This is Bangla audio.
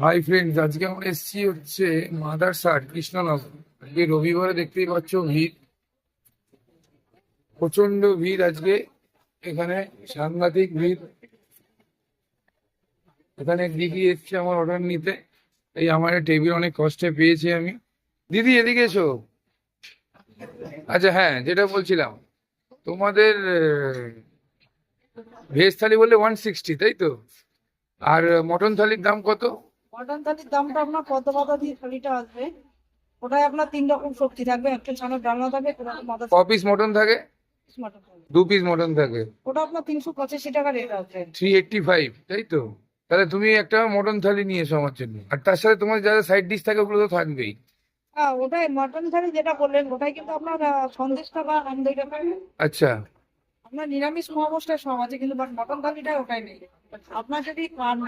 হাই ফ্রেন্ডস, আজকে আমরা এসেছি হচ্ছে মাদারসাট কৃষ্ণনগর। আজকে রবিবারে দেখতেই পাচ্ছ ভিড়, প্রচন্ড ভিড় আজকে এখানে, সাংঘাতিক ভিড়। এখানে দিদি এসছে আমার অর্ডার নিতে, এই আমার টেবিল অনেক কষ্টে পেয়েছি আমি। দিদি এদিকে এসো। আচ্ছা হ্যাঁ, যেটা বলছিলাম তোমাদের ভেজ থালি বললে 160, তাই তো? আর মটন থালির দাম কত? মটন থালির দামটা আপনার পদ্ম পাতা দিয়ে থালিটা আসবে। ওটাই আপনার 3 রকম সবজি থাকবে, একটা ছানার ডালনা থাকবে, ওটা মাথা ক পিস মটন থাকে? মটন থাকবে। 2 পিস মটন থাকে। ওটা আপনার 385 টাকা রেট আছে। 385, তাই তো? তাহলে তুমি একটা মটন থালি নিয়ে এসো আমার জন্য, আর তার সাথে তোমার যারা সাইড ডিশ থাকে ওগুলো তো থাকবেই। হ্যাঁ, ওটাই মটন থালি যেটা বললেন, ওটাই কিন্তু আপনার 50 টাকা আমদানি টাকা। আচ্ছা। আপনার নিরামিষ মোহামসটা সব আছে কিন্তু, বাট মটন থালিটা ওটাই নেই। আপনার যদি মটন